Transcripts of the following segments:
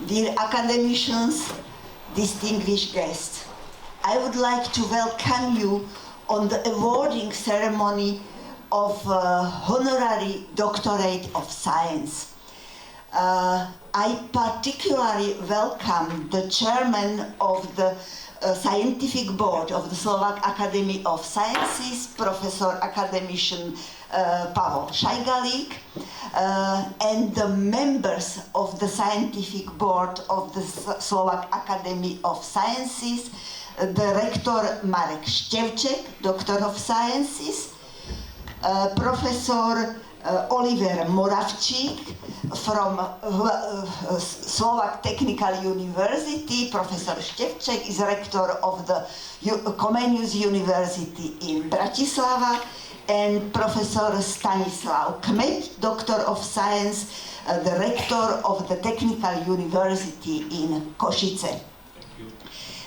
dear academicians, distinguished guests, I would like to welcome you on the awarding ceremony of honorary doctorate of science. I particularly welcome the chairman of the scientific board of the Slovak Academy of Sciences, Professor Academician Pavla Šajgalíka, and the members of the scientific board of the Slovak Academy of Sciences, the rector Marek Števček, Doctor of Sciences, Professor Oliver Moravčík from Slovak Technical University. Professor Števček is rector of the Komenského University in Bratislava, and Professor Stanislav Kmeď, Doctor of Science, the rector of the Technical University in Košice.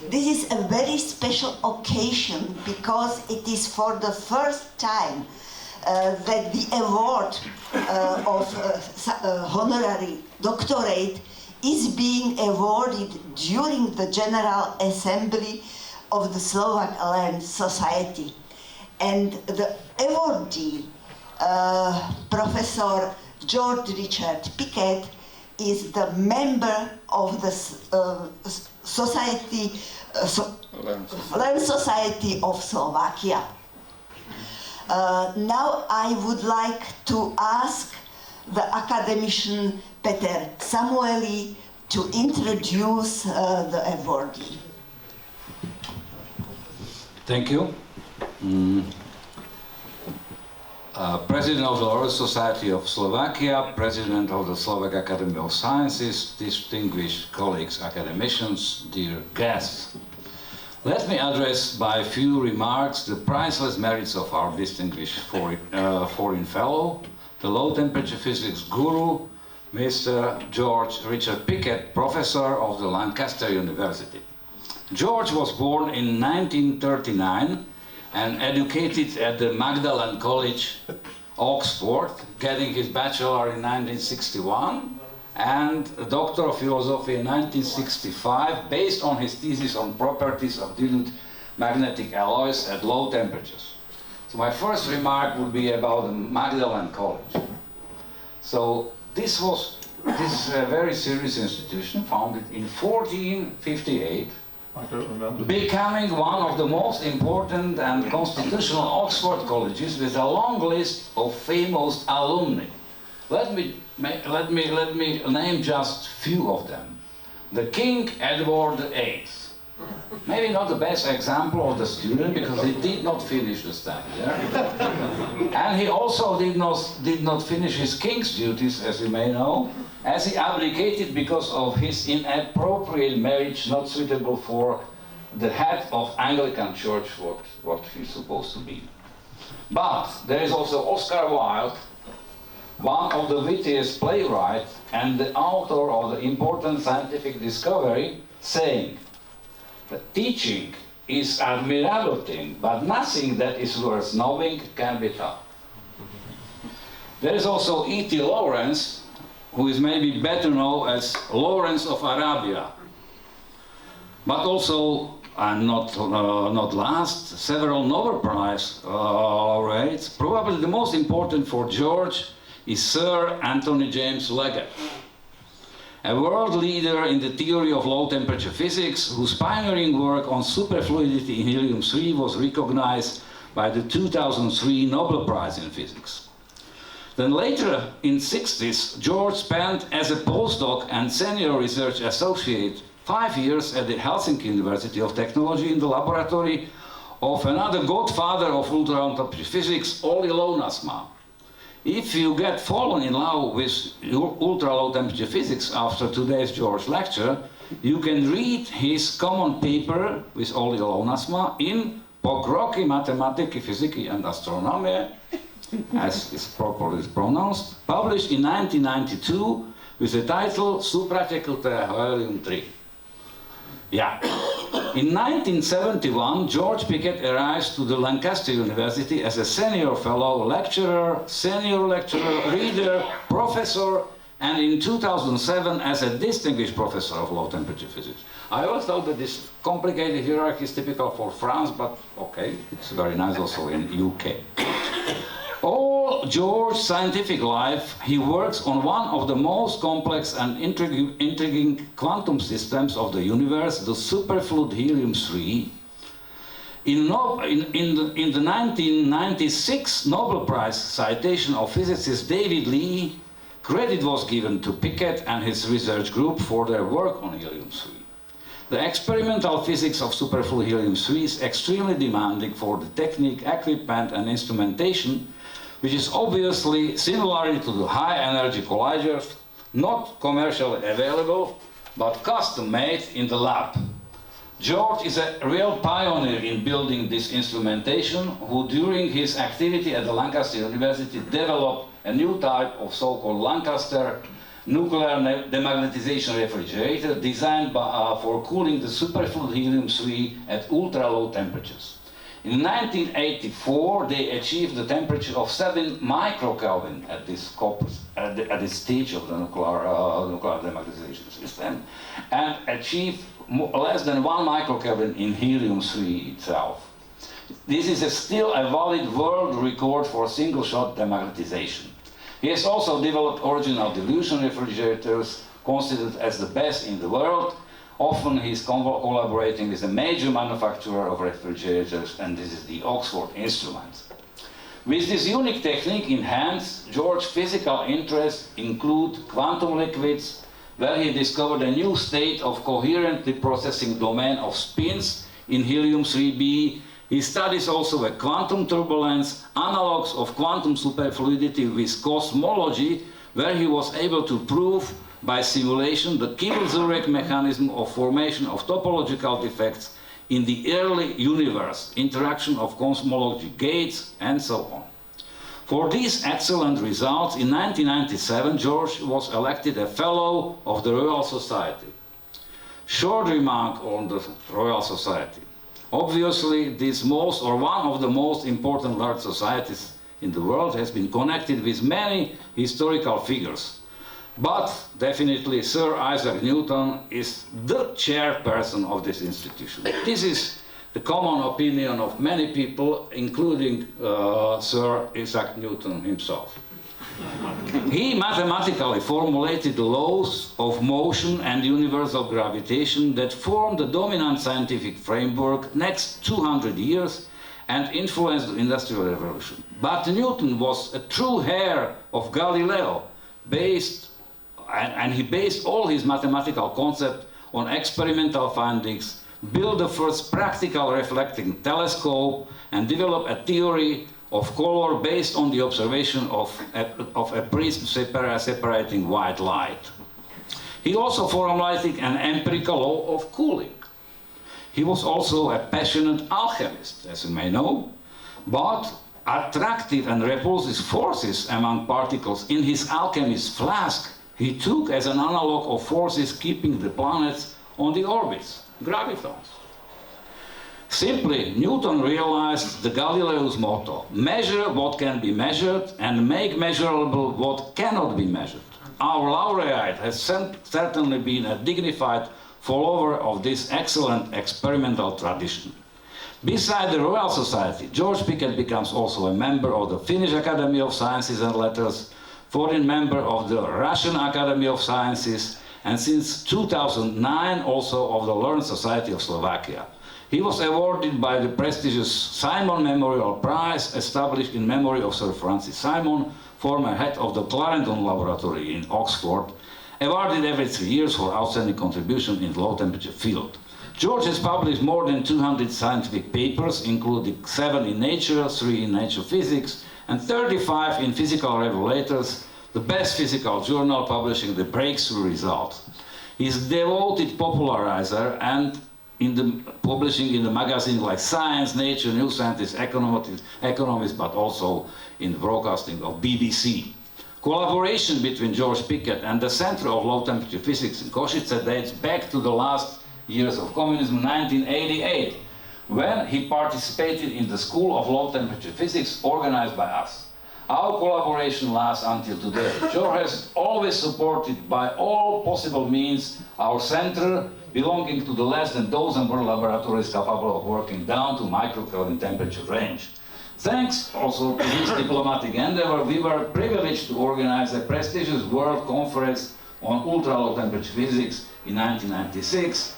This is a very special occasion because it is for the first time that the award of honorary doctorate is being awarded during the General Assembly of the Slovak Land Society. And the awardee, Professor George Richard Pickett, is the member of the Land Society of Slovakia. Now I would like to ask the academician Peter Samueli to introduce the awardee. Thank you. President of the Royal Society of Slovakia, President of the Slovak Academy of Sciences, distinguished colleagues, academicians, dear guests. Let me address by a few remarks the priceless merits of our distinguished foreign fellow, the low-temperature physics guru, Mr. George Richard Pickett, professor of the Lancaster University. George was born in 1939 and educated at the Magdalen College, Oxford, getting his bachelor in 1961 and a Doctor of Philosophy in 1965, based on his thesis on properties of dilute magnetic alloys at low temperatures. So my first remark would be about the Magdalen College. So this is a very serious institution, founded in 1458, becoming one of the most important and constitutional Oxford colleges with a long list of famous alumni. Let me name just few of them. The King Edward VIII, maybe not the best example of the student because he did not finish the study, and he also did not finish his king's duties, as you may know, as he abdicated because of his inappropriate marriage, not suitable for the head of Anglican Church, what he's supposed to be. But there is also Oscar Wilde, one of the wittiest playwrights and the author of the important scientific discovery, saying that teaching is admirable thing, but nothing that is worth knowing can be taught. There is also E.T. Lawrence, who is maybe better known as Lawrence of Arabia, but also, and not last, several Nobel Prize laureates. Probably the most important for George is Sir Anthony James Leggett, a world leader in the theory of low-temperature physics, whose pioneering work on superfluidity in helium-3 was recognized by the 2003 Nobel Prize in Physics. Then later, in the 60s, George spent as a postdoc and senior research associate 5 years at the Helsinki University of Technology in the laboratory of another godfather of ultra-low-temperature physics, Olli Lounasmaa. If you get fallen in love with ultra-low-temperature physics after today's George lecture, you can read his common paper with Olli Lounasmaa in Pokroky matematiky, fyziky and astronomie, as is properly pronounced, published in 1992 with the title Supratekuté helium-3. Yeah. In 1971, George Pickett arrives to the Lancaster University as a senior fellow, lecturer, reader, professor, and in 2007 as a distinguished professor of low temperature physics. I always thought that this complicated hierarchy is typical for France, but okay, it's very nice also in UK. All George's scientific life, he works on one of the most complex and intriguing quantum systems of the universe, the superfluid helium-3. In the 1996 Nobel Prize citation of physicist David Lee, credit was given to Pickett and his research group for their work on helium-3. The experimental physics of superfluid helium-3 is extremely demanding for the technique, equipment, and instrumentation, which is obviously similar to the high-energy colliders, not commercially available, but custom-made in the lab. George is a real pioneer in building this instrumentation, who during his activity at the Lancaster University developed a new type of so-called Lancaster nuclear demagnetization refrigerator designed for cooling the superfluid helium-3 at ultra-low temperatures. In 1984, they achieved the temperature of 7 microkelvin at this stage of the nuclear demagnetization system, and achieved less than 1 microkelvin in helium-3 itself. This is still a valid world record for single-shot demagnetization. He has also developed original dilution refrigerators, considered as the best in the world. Often he is collaborating with a major manufacturer of refrigerators, and this is the Oxford Instruments. With this unique technique in hand, George's physical interests include quantum liquids, where he discovered a new state of coherently processing domain of spins in helium-3b. He studies also a quantum turbulence, analogues of quantum superfluidity with cosmology, where he was able to prove by simulation the Kibble-Zurek mechanism of formation of topological defects in the early universe, interaction of cosmology gates, and so on. For these excellent results, in 1997, George was elected a Fellow of the Royal Society. Short remark on the Royal Society. Obviously, this one of the most important large societies in the world has been connected with many historical figures. But definitely Sir Isaac Newton is the chairperson of this institution. This is the common opinion of many people, including Sir Isaac Newton himself. He mathematically formulated the laws of motion and universal gravitation that formed the dominant scientific framework next 200 years and influenced the Industrial Revolution. But Newton was a true heir of Galileo, and he based all his mathematical concepts on experimental findings, built the first practical reflecting telescope, and developed a theory of color based on the observation of a prism separating white light. He also formulated an empirical law of cooling. He was also a passionate alchemist, as you may know, but attractive and repulsive forces among particles in his alchemist's flask he took as an analog of forces keeping the planets on the orbits, gravitons. Simply, Newton realized the Galileo's motto: measure what can be measured and make measurable what cannot be measured. Our laureate has certainly been a dignified follower of this excellent experimental tradition. Beside the Royal Society, George Pickett becomes also a member of the Finnish Academy of Sciences and Letters, foreign member of the Russian Academy of Sciences, and since 2009 also of the Learned Society of Slovakia. He was awarded by the prestigious Simon Memorial Prize, established in memory of Sir Francis Simon, former head of the Clarendon Laboratory in Oxford, awarded every 3 years for outstanding contribution in the low-temperature field. George has published more than 200 scientific papers, including 7 in Nature, 3 in Nature Physics, and 35 in Physical Revelators, the best physical journal publishing the breakthrough results. He is a devoted popularizer and publishing in the magazines like Science, Nature, New Scientist, Economist, but also in the broadcasting of BBC. Collaboration between George Pickett and the Center of Low Temperature Physics in Košice dates back to the last years of communism, 1988, when he participated in the School of Low Temperature Physics organized by us. Our collaboration lasts until today. George has always supported by all possible means our center, belonging to the less than dozen world laboratories capable of working down to microkelvin temperature range. Thanks also to this diplomatic endeavor, we were privileged to organize a prestigious world conference on ultra-low temperature physics in 1996,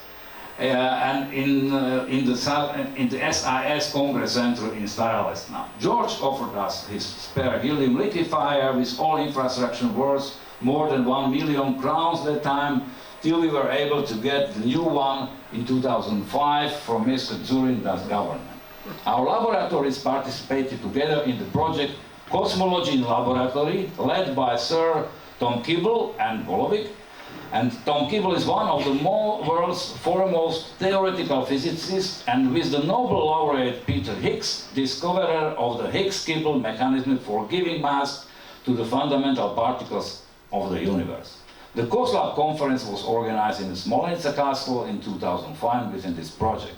and in the SAS Congress Center in Starolest now. George offered us his spare helium liquefier with all infrastructure worth more than 1 million crowns that time, till we were able to get the new one in 2005 from Mr. Zurinda's government. Our laboratories participated together in the project Cosmology in Laboratory, led by Sir Tom Kibble and Bolovic. And Tom Kibble is one of the world's foremost theoretical physicists, and with the Nobel laureate Peter Higgs, discoverer of the Higgs-Kibble mechanism for giving mass to the fundamental particles of the universe. The COSLAB conference was organized in the Smolensk Castle in 2005 within this project.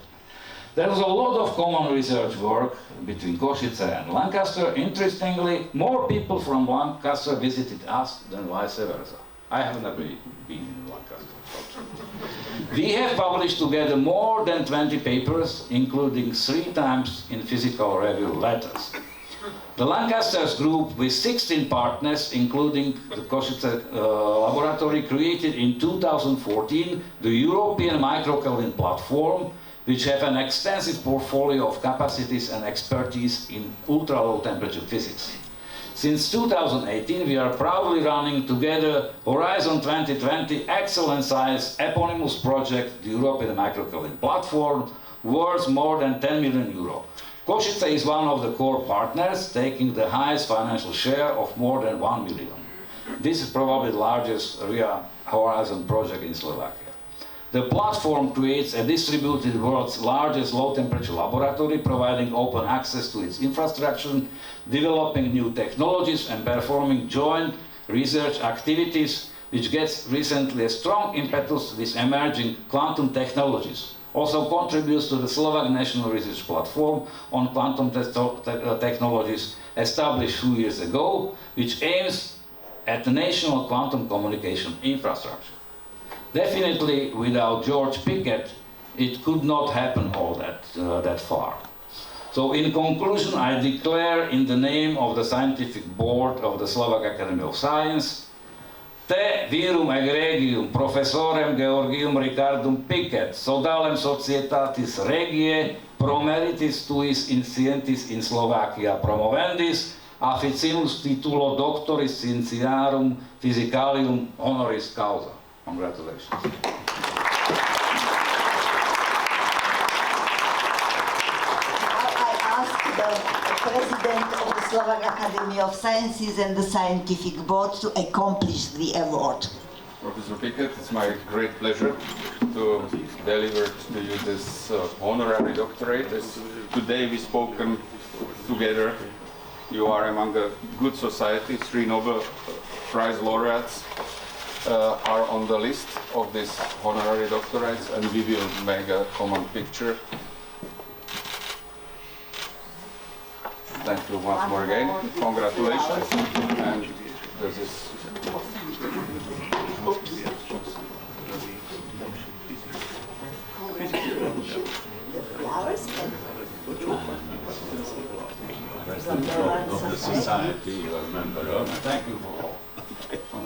There was a lot of common research work between Košice and Lancaster. Interestingly, more people from Lancaster visited us than vice versa. I have never been in Lancaster. We have published together more than 20 papers, including 3 times in Physical Review Letters. The Lancaster's group, with 16 partners, including the Košice laboratory, created in 2014 the European Microkelvin Platform, which have an extensive portfolio of capacities and expertise in ultra-low temperature physics. Since 2018, we are proudly running together Horizon 2020 excellent science eponymous project, the European Microkelvin Platform, worth more than 10 million euro. Košice is one of the core partners, taking the highest financial share of more than 1 million. This is probably the largest RIA Horizon project in Slovakia. The platform creates a distributed world's largest low-temperature laboratory, providing open access to its infrastructure, developing new technologies, and performing joint research activities, which gets recently a strong impetus with emerging quantum technologies. Also contributes to the Slovak National Research Platform on quantum technologies established 2 years ago, which aims at the national quantum communication infrastructure. Definitely, without George Pickett, it could not happen all that far. So, in conclusion, I declare in the name of the Scientific Board of the Slovak Academy of Science, te virum egregium professorem Georgium Ricardum Pickett, sodalem societatis regie promeritis tuis in scientis in Slovakia promovendis, afficimus titulo doctoris scientiarum physicalium honoris causa. Congratulations. I ask the President of the Slovak Academy of Sciences and the Scientific Board to accomplish the award. Professor Pickett, it's my great pleasure to deliver to you this honorary doctorate. Today we spoken together. You are among a good society. 3 Nobel Prize laureates are on the list of these honorary doctorates, and we will make a common picture. Thank you once more again. Congratulations. And this is. Flowers? Of the society, you are a member of. Thank you for all. All right.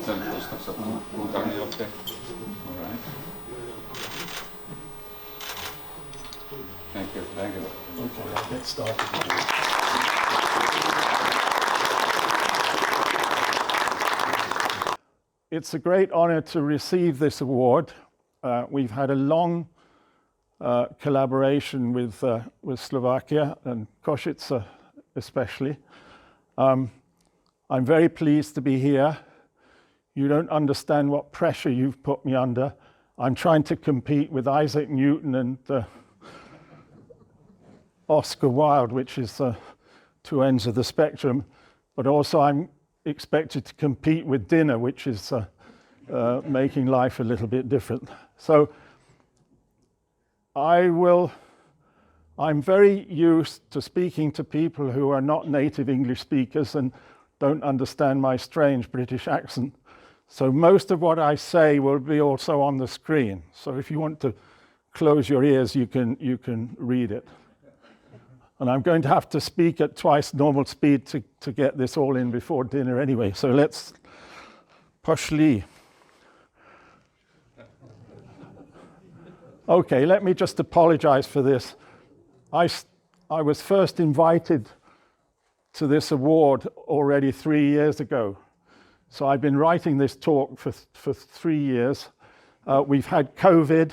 Thank you. Thank you. Okay, let's start. It's a great honor to receive this award. We've had a long collaboration with Slovakia and Košice especially. I'm very pleased to be here. You don't understand what pressure you've put me under. I'm trying to compete with Isaac Newton and Oscar Wilde, which is 2 ends of the spectrum. But also I'm expected to compete with dinner, which is making life a little bit different. So I'm very used to speaking to people who are not native English speakers and don't understand my strange British accent. So most of what I say will be also on the screen. So if you want to close your ears, you can read it. And I'm going to have to speak at twice normal speed to get this all in before dinner anyway. So let's poszli. Okay, let me just apologize for this. I was first invited to this award already 3 years ago. So I've been writing this talk for 3 years. We've had COVID.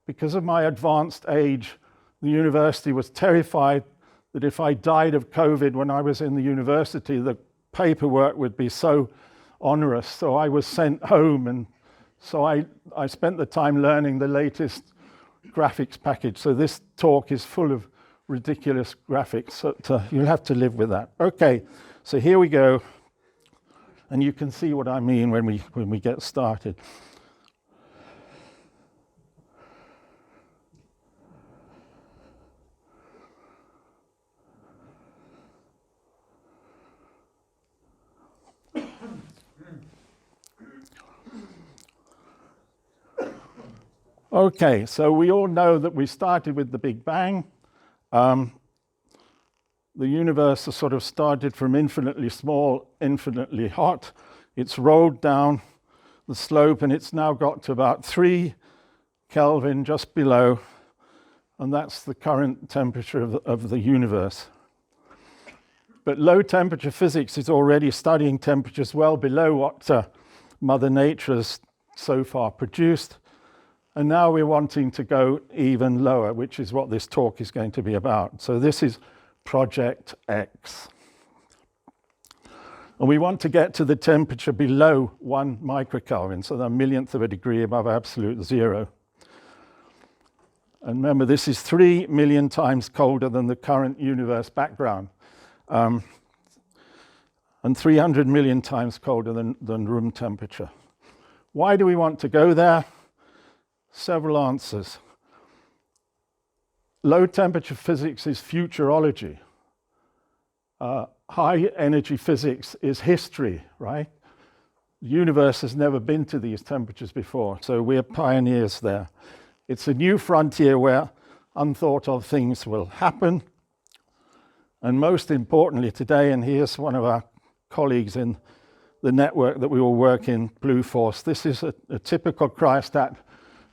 Because of my advanced age, the university was terrified that if I died of COVID when I was in the university, the paperwork would be so onerous. So I was sent home, and so I spent the time learning the latest graphics package. So this talk is full of ridiculous graphics, so you'll have to live with that. Okay, so here we go. And you can see what I mean when we get started. Okay, so we all know that we started with the Big Bang. The universe has sort of started from infinitely small, infinitely hot. It's rolled down the slope, and it's now got to about 3 Kelvin, just below, and that's the current temperature of the universe. But low temperature physics is already studying temperatures well below what Mother Nature has so far produced. And now we're wanting to go even lower, which is what this talk is going to be about. So this is Project X. And we want to get to the temperature below 1 microkelvin, so the millionth of a degree above absolute zero. And remember, this is 3 million times colder than the current universe background, and 300 million times colder than room temperature. Why do we want to go there? Several answers. Low temperature physics is futurology. High energy physics is history, right? The universe has never been to these temperatures before, so we're pioneers there. It's a new frontier where unthought of things will happen. And most importantly today, and here's one of our colleagues in the network that we all work in, Blue Force, this is a typical cryostat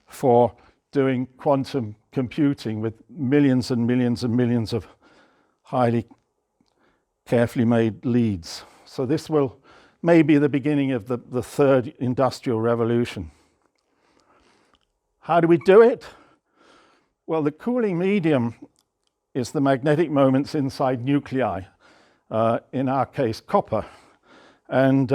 for doing quantum computing with millions and millions and millions of highly carefully made leads. So this will may be the beginning of the third industrial revolution. How do we do it? Well, the cooling medium is the magnetic moments inside nuclei, in our case copper. And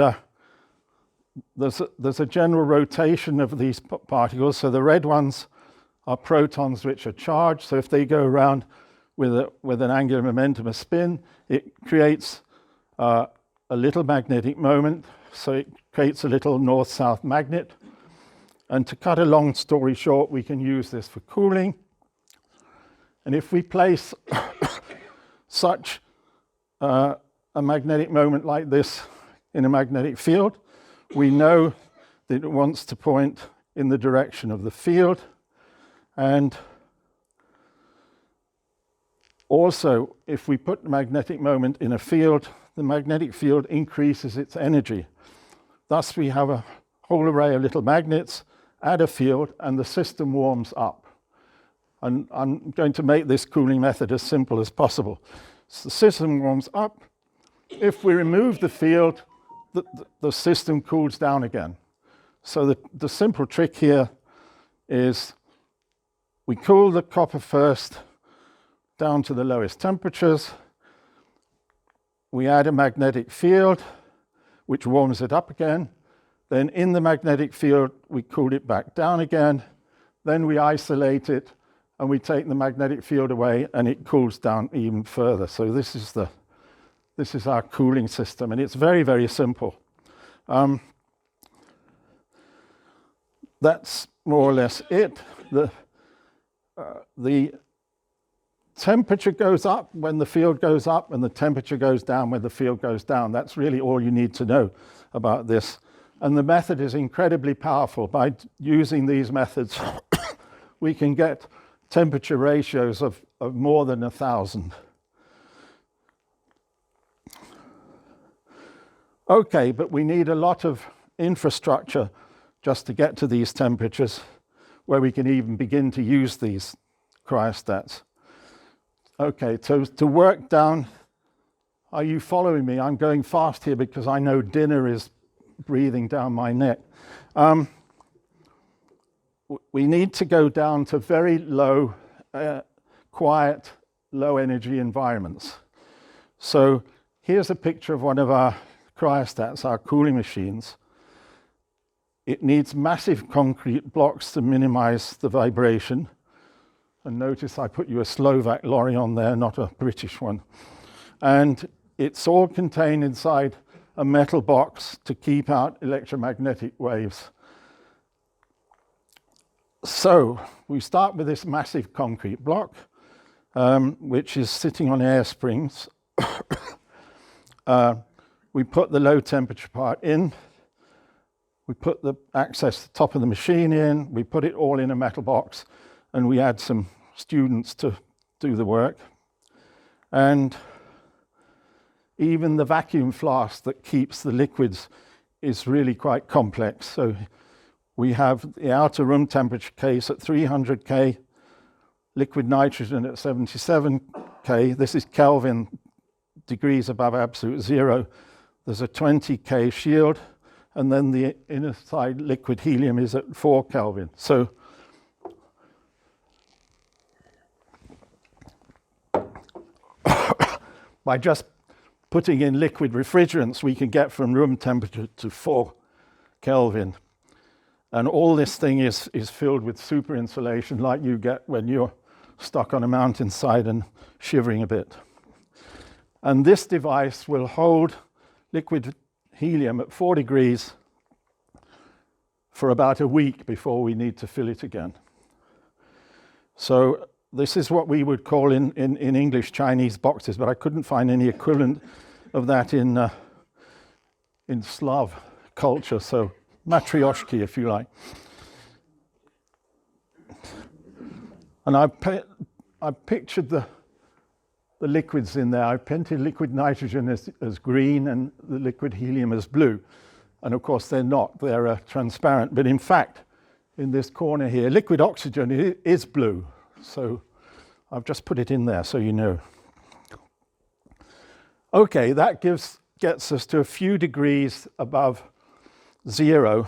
there's a general rotation of these particles. So the red ones are protons which are charged. So if they go around with an angular momentum, a spin, it creates a little magnetic moment. So it creates a little north-south magnet. And to cut a long story short, we can use this for cooling. And if we place such a magnetic moment like this in a magnetic field, we know that it wants to point in the direction of the field. And also, if we put the magnetic moment in a field, the magnetic field increases its energy. Thus, we have a whole array of little magnets, add a field, and the system warms up. And I'm going to make this cooling method as simple as possible. So the system warms up. If we remove the field, the system cools down again. So the simple trick here is we cool the copper first down to the lowest temperatures. We add a magnetic field, which warms it up again. Then in the magnetic field, we cool it back down again. Then we isolate it, and we take the magnetic field away, and it cools down even further. So this is our cooling system, and it's very, very simple. That's more or less it. The temperature goes up when the field goes up, and the temperature goes down when the field goes down. That's really all you need to know about this. And the method is incredibly powerful. By using these methods, we can get temperature ratios of more than 1,000. Okay, but we need a lot of infrastructure just to get to these temperatures where we can even begin to use these cryostats. Okay, so to work down, are you following me? I'm going fast here because I know dinner is breathing down my neck. We need to go down to very low, quiet, low energy environments. So here's a picture of one of our cryostats, our cooling machines. It needs massive concrete blocks to minimize the vibration. And notice I put you a Slovak lorry on there, not a British one. And it's all contained inside a metal box to keep out electromagnetic waves. So we start with this massive concrete block, which is sitting on air springs. We put the low temperature part in. We put the access to the top of the machine in. We put it all in a metal box, and we add some students to do the work. And even the vacuum flask that keeps the liquids is really quite complex. So we have the outer room temperature case at 300 K, liquid nitrogen at 77 K. This is Kelvin, degrees above absolute zero. There's a 20 K shield, and then the inner side liquid helium is at 4 Kelvin. So by just putting in liquid refrigerants, we can get from room temperature to 4 Kelvin. And all this thing is filled with super insulation like you get when you're stuck on a mountainside and shivering a bit. And this device will hold liquid helium at 4 degrees for about a week before we need to fill it again. So this is what we would call in English Chinese boxes, but I couldn't find any equivalent of that in Slav culture, so matryoshki, if you like. And I pictured the liquids in there. I painted liquid nitrogen as green and the liquid helium as blue. And of course they're not, they're transparent. But in fact, in this corner here, liquid oxygen is blue. So I've just put it in there so you know. Okay, that gets us to a few degrees above zero.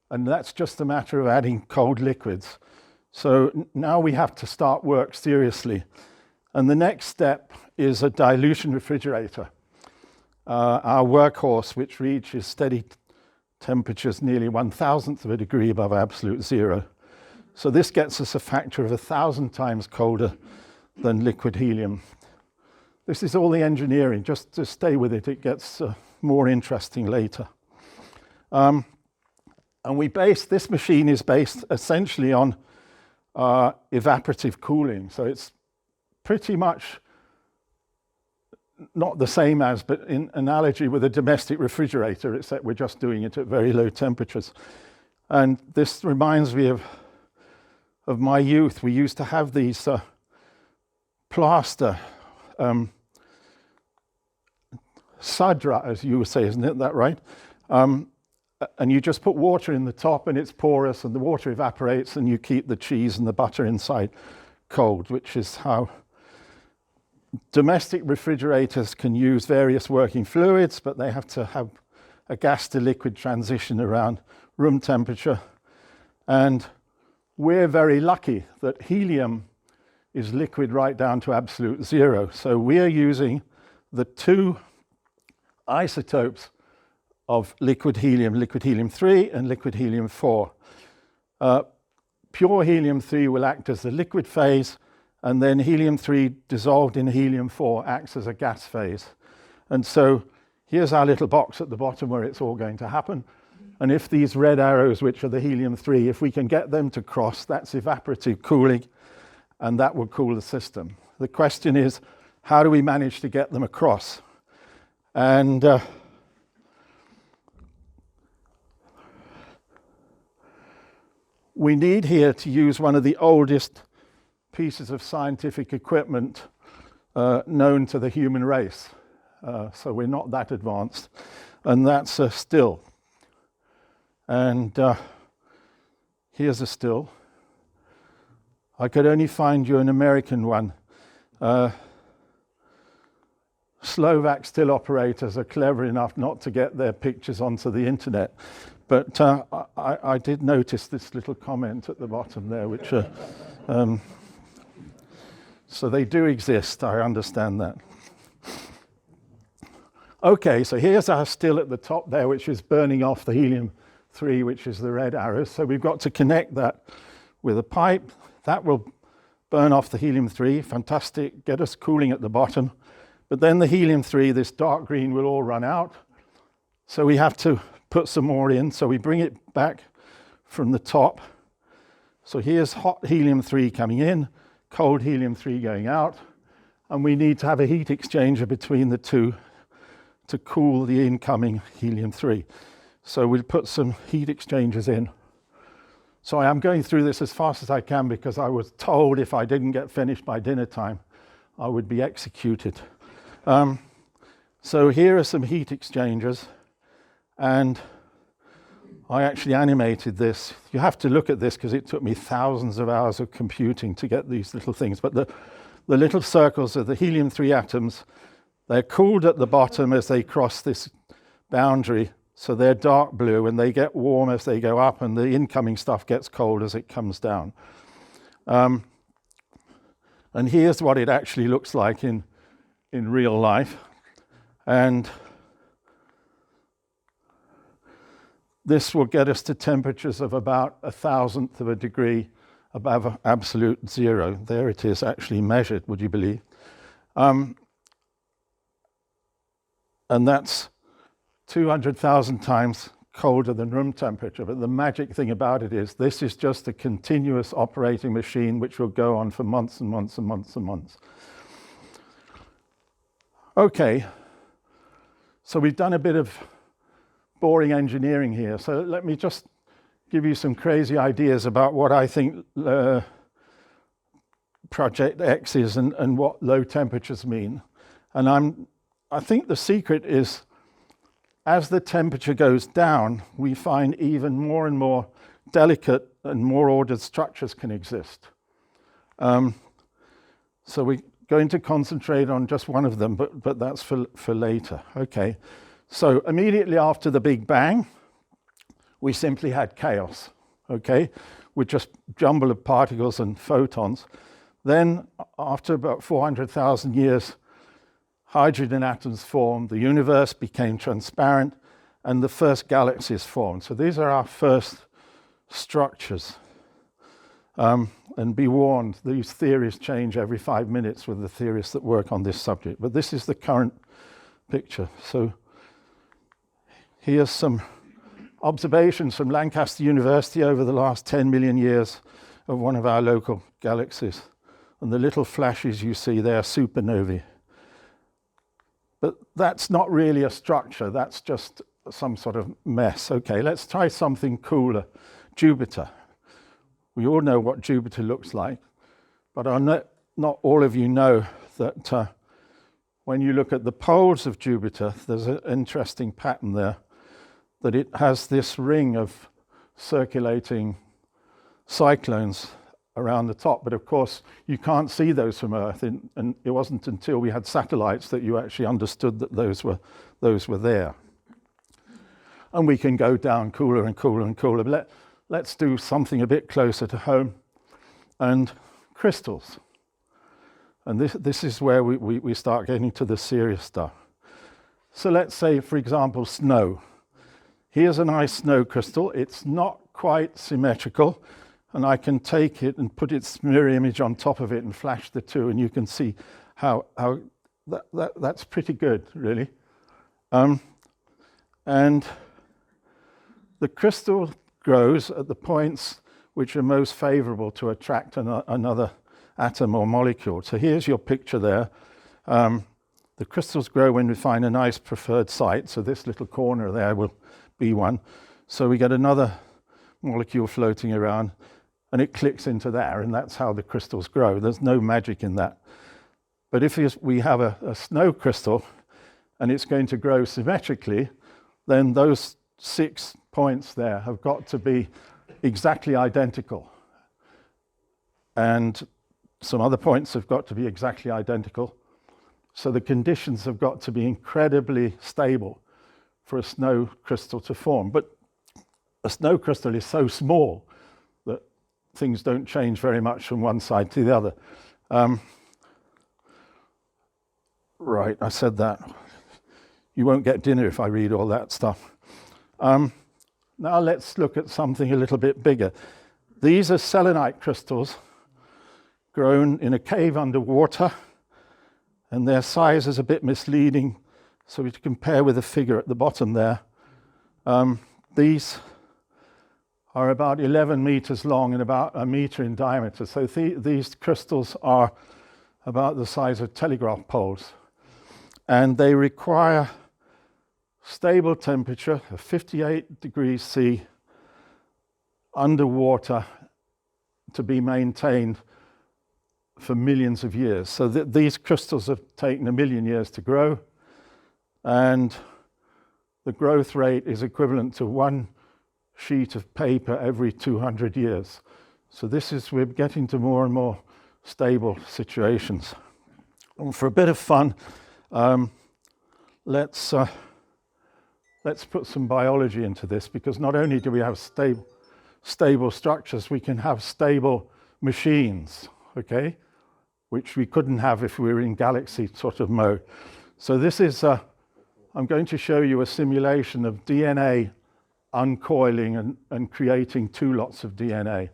And that's just a matter of adding cold liquids. So now we have to start work seriously. And the next step is a dilution refrigerator, our workhorse, which reaches steady temperatures nearly 1,000th of a degree above absolute zero. So this gets us a factor of 1,000 times colder than liquid helium. This is all the engineering. Just to stay with it, it gets more interesting later. And this machine is based essentially on evaporative cooling. So it's pretty much not the same as, but in analogy with a domestic refrigerator, except we're just doing it at very low temperatures. And this reminds me of my youth. We used to have these plaster sadra, as you would say, isn't that right? And you just put water in the top and it's porous and the water evaporates and you keep the cheese and the butter inside cold, which is how domestic refrigerators can use various working fluids, but they have to have a gas to liquid transition around room temperature. And we're very lucky that helium is liquid right down to absolute zero. So we are using the two isotopes of liquid helium-3 and liquid helium-4. Pure helium-3 will act as the liquid phase, and then helium-3 dissolved in helium-4 acts as a gas phase. And so here's our little box at the bottom where it's all going to happen. And if these red arrows, which are the helium-3, if we can get them to cross, that's evaporative cooling, and that will cool the system. The question is, how do we manage to get them across? And we need here to use one of the oldest pieces of scientific equipment known to the human race. So we're not that advanced. And that's a still. And here's a still. I could only find you an American one. Slovak still operators are clever enough not to get their pictures onto the internet. But I did notice this little comment at the bottom there, which so they do exist, I understand that. Okay, so here's our still at the top there, which is burning off the helium-3, which is the red arrows. So we've got to connect that with a pipe. That will burn off the helium-3, fantastic, get us cooling at the bottom. But then the helium-3, this dark green, will all run out. So we have to put some more in. So we bring it back from the top. So here's hot helium-3 coming in, cold helium-3 going out. And we need to have a heat exchanger between the two to cool the incoming helium-3. So we'll put some heat exchangers in. So I am going through this as fast as I can because I was told if I didn't get finished by dinner time, I would be executed. So here are some heat exchangers, and I actually animated this. You have to look at this because it took me thousands of hours of computing to get these little things. But the little circles are the helium-3 atoms. They're cooled at the bottom as they cross this boundary, so they're dark blue, and they get warm as they go up, and the incoming stuff gets cold as it comes down. And here's what it actually looks like in real life. And this will get us to temperatures of about 1,000th of a degree above absolute zero. There it is actually measured, would you believe? And that's 200,000 times colder than room temperature. But the magic thing about it is this is just a continuous operating machine which will go on for months and months and months and months. Okay, so we've done a bit of boring engineering here. So let me just give you some crazy ideas about what I think Project X is and what low temperatures mean. And I think the secret is, as the temperature goes down, we find even more and more delicate and more ordered structures can exist. So we're going to concentrate on just one of them, but that's for later. Okay, so immediately after the Big Bang, we simply had chaos, okay, with just jumble of particles and photons. Then, after about 400,000 years, hydrogen atoms formed, the universe became transparent, and the first galaxies formed. So these are our first structures. And be warned, these theories change every 5 minutes with the theorists that work on this subject. But this is the current picture. So here's some observations from Lancaster University over the last 10 million years of one of our local galaxies. And the little flashes you see there are supernovae. But that's not really a structure, that's just some sort of mess. Okay, let's try something cooler. Jupiter. We all know what Jupiter looks like, but not all of you know that when you look at the poles of Jupiter, there's an interesting pattern there, that it has this ring of circulating cyclones around the top. But of course, you can't see those from Earth, and it wasn't until we had satellites that you actually understood that those were there. And we can go down cooler and cooler and cooler. But let's do something a bit closer to home, and crystals. And this is where we start getting to the serious stuff. So let's say, for example, snow. Here's a nice snow crystal. It's not quite symmetrical, and I can take it and put its mirror image on top of it and flash the two, and you can see how that's pretty good, really. And the crystal grows at the points which are most favorable to attract another atom or molecule. So here's your picture there. The crystals grow when we find a nice preferred site. So this little corner there will be one. So we get another molecule floating around and it clicks into there, and that's how the crystals grow. There's no magic in that. But if we have a snow crystal and it's going to grow symmetrically, then those 6 points there have got to be exactly identical. And some other points have got to be exactly identical. So the conditions have got to be incredibly stable for a snow crystal to form. But a snow crystal is so small that things don't change very much from one side to the other. Right, I said that. You won't get dinner if I read all that stuff. Now let's look at something a little bit bigger. These are selenite crystals grown in a cave underwater, and their size is a bit misleading, so we compare with the figure at the bottom there. These are about 11 meters long and about a meter in diameter. So these crystals are about the size of telegraph poles, and they require stable temperature of 58 degrees C underwater to be maintained for millions of years. So these crystals have taken 1 million years to grow, and the growth rate is equivalent to 1 sheet of paper every 200 years. So we're getting to more and more stable situations. And for a bit of fun, let's put some biology into this, because not only do we have stable structures, we can have stable machines, okay, which we couldn't have if we were in galaxy sort of mode. So this is, I'm going to show you a simulation of DNA uncoiling and creating 2 lots of DNA.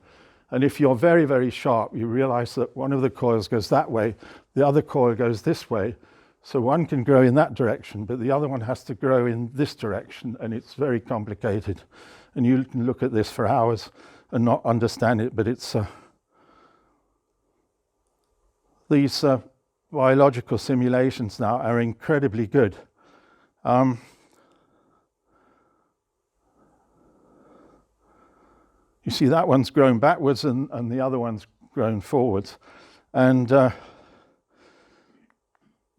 And if you're very, very sharp, you realize that one of the coils goes that way, the other coil goes this way. So one can grow in that direction, but the other one has to grow in this direction, and it's very complicated. And you can look at this for hours and not understand it, but it's these biological simulations now are incredibly good. You see that one's grown backwards and the other one's grown forwards. And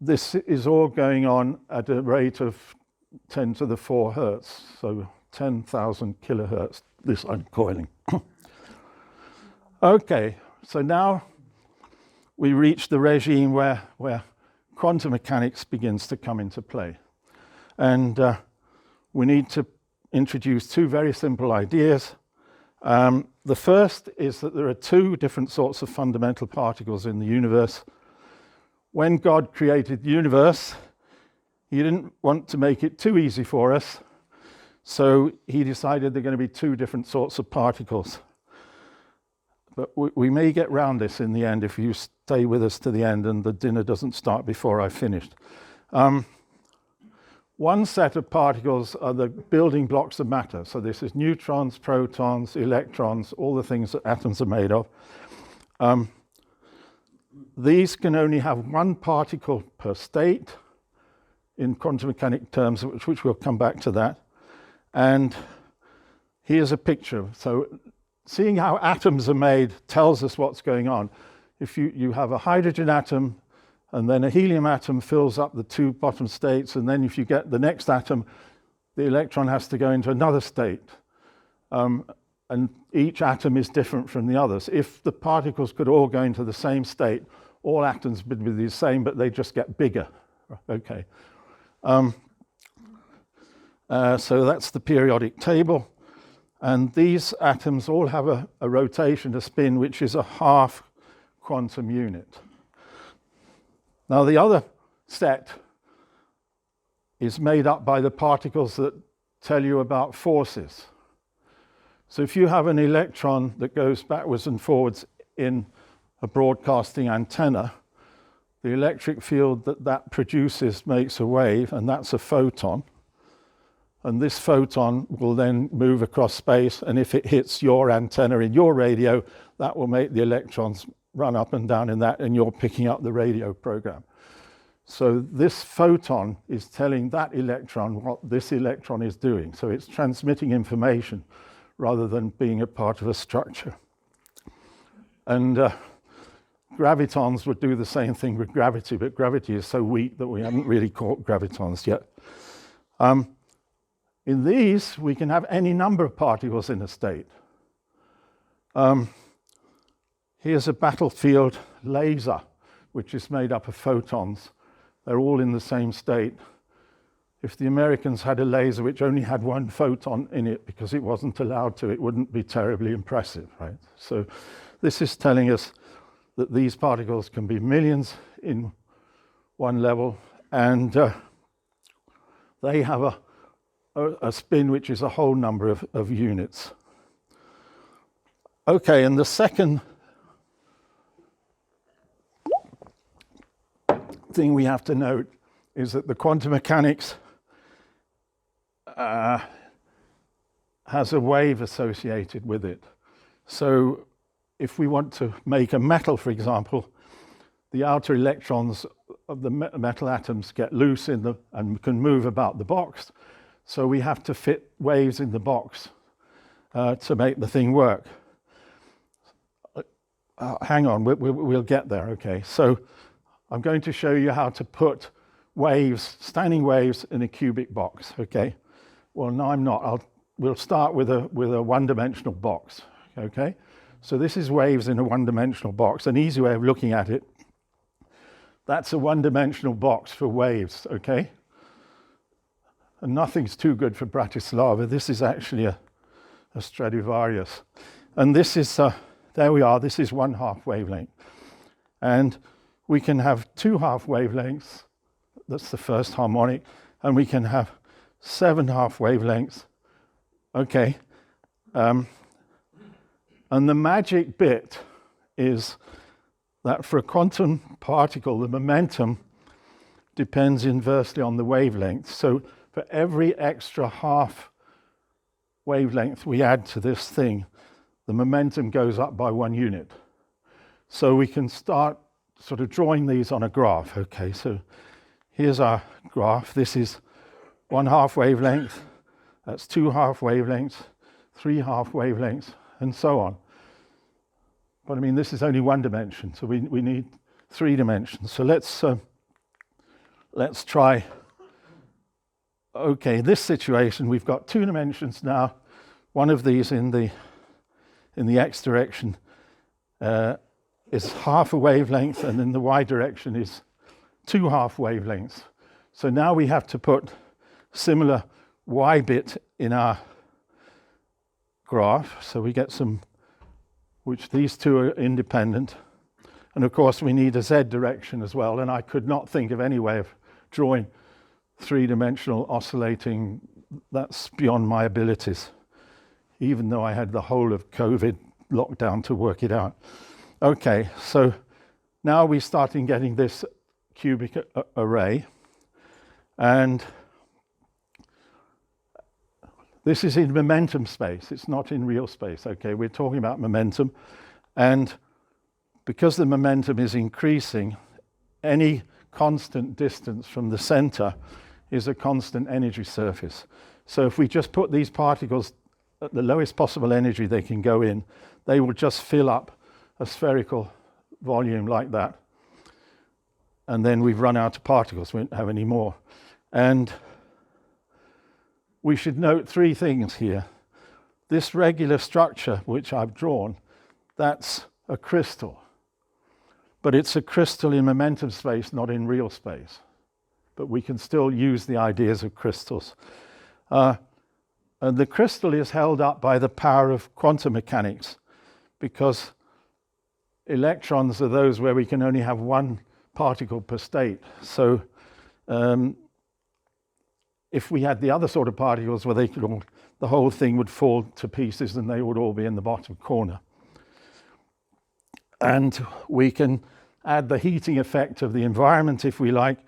this is all going on at a rate of 10 to the 4 hertz, so 10,000 kilohertz, this uncoiling. Okay, so now we reach the regime where quantum mechanics begins to come into play. And we need to introduce 2 very simple ideas. The first is that there are 2 different sorts of fundamental particles in the universe. When God created the universe, he didn't want to make it too easy for us, so he decided there are going to be 2 different sorts of particles. But we may get round this in the end if you stay with us to the end and the dinner doesn't start before I've finished. One set of particles are the building blocks of matter. So this is neutrons, protons, electrons, all the things that atoms are made of. These can only have 1 particle per state in quantum mechanic terms, which we'll come back to that. And here's a picture. So seeing how atoms are made tells us what's going on. If you have a hydrogen atom, and then a helium atom fills up the 2 bottom states, and then if you get the next atom, the electron has to go into another state. And each atom is different from the others. If the particles could all go into the same state, all atoms would be the same, but they just get bigger. Okay. So that's the periodic table. And these atoms all have a rotation, a spin, which is a half quantum unit. Now the other set is made up by the particles that tell you about forces. So if you have an electron that goes backwards and forwards in a broadcasting antenna, the electric field that produces makes a wave, and that's a photon. And this photon will then move across space, and if it hits your antenna in your radio, that will make the electrons run up and down in that, and you're picking up the radio program. So this photon is telling that electron what this electron is doing. So it's transmitting information rather than being a part of a structure. And gravitons would do the same thing with gravity, but gravity is so weak that we haven't really caught gravitons yet. In these, we can have any number of particles in a state. Here's a battlefield laser, which is made up of photons. They're all in the same state. If the Americans had a laser which only had one photon in it because it wasn't allowed to, it wouldn't be terribly impressive, right? So this is telling us that these particles can be millions in one level, and they have a spin which is a whole number of units. Okay, and the second thing we have to note is that the quantum mechanics has a wave associated with it. So if we want to make a metal, for example, the outer electrons of the metal atoms get loose and can move about the box. So we have to fit waves in the box to make the thing work. Hang on, we'll get there, okay. So I'm going to show you how to put waves, standing waves, in a cubic box, okay. Well, no, I'm not. We'll start with a one-dimensional box, okay. So this is waves in a one-dimensional box. An easy way of looking at it, that's a one-dimensional box for waves, okay. And nothing's too good for Bratislava. This is actually a Stradivarius. And this is, there we are, this is 1/2 wavelength. And we can have 2/2 wavelengths, that's the first harmonic, and we can have 7/2 wavelengths, okay. And the magic bit is that for a quantum particle, the momentum depends inversely on the wavelength. So for every extra 1/2 wavelength we add to this thing, the momentum goes up by 1 unit. So we can start sort of drawing these on a graph. Okay, so here's our graph. This is 1/2 wavelength, that's 2/2 wavelengths, 3/2 wavelengths, and so on. But I mean, this is only one dimension, so we need 3 dimensions. So let's try. Okay, this situation, we've got 2 dimensions now. One of these in the x direction is 1/2 a wavelength, and in the y direction is 2/2 wavelengths. So now we have to put similar y bit in our graph. So we get some, which these two are independent. And of course we need a z direction as well. And I could not think of any way of drawing 3-dimensional oscillating. That's beyond my abilities, even though I had the whole of COVID lockdown to work it out. Okay, so now we're starting getting this cubic array. And this is in momentum space, it's not in real space, okay? We're talking about momentum, and because the momentum is increasing, any constant distance from the center is a constant energy surface. So if we just put these particles at the lowest possible energy they can go in, they will just fill up a spherical volume like that. And then we've run out of particles, we won't have any more. And we should note 3 things here. This regular structure, which I've drawn, that's a crystal. But it's a crystal in momentum space, not in real space. But we can still use the ideas of crystals. And the crystal is held up by the power of quantum mechanics, because electrons are those where we can only have 1 particle per state. So if we had the other sort of particles where they could all, the whole thing would fall to pieces and they would all be in the bottom corner. And we can add the heating effect of the environment if we like,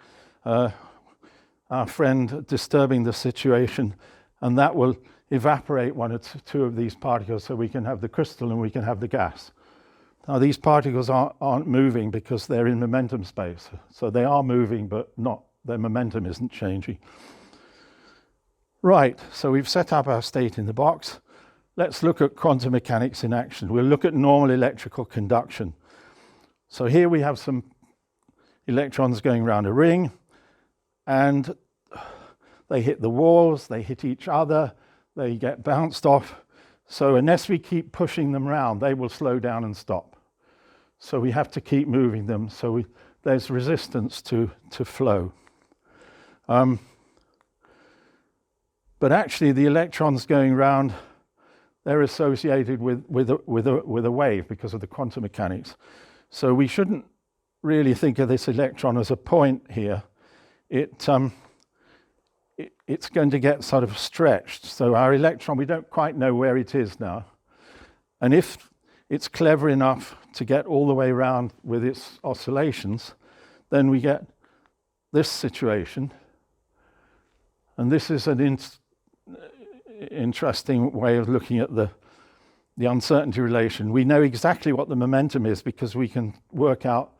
our friend disturbing the situation, and that will evaporate 1 or 2 of these particles, so we can have the crystal and we can have the gas. Now these particles aren't moving because they're in momentum space. So they are moving, but their momentum isn't changing. Right, so we've set up our state in the box. Let's look at quantum mechanics in action. We'll look at normal electrical conduction. So here we have some electrons going around a ring, and they hit the walls, they hit each other, they get bounced off. So unless we keep pushing them around, they will slow down and stop. So we have to keep moving them. So there's resistance to flow. But actually, the electrons going around, they're associated with a wave because of the quantum mechanics. So we shouldn't really think of this electron as a point here. It's going to get sort of stretched. So our electron, we don't quite know where it is now. And if it's clever enough to get all the way around with its oscillations, then we get this situation. And this is an interesting way of looking at the uncertainty relation. We know exactly what the momentum is because we can work out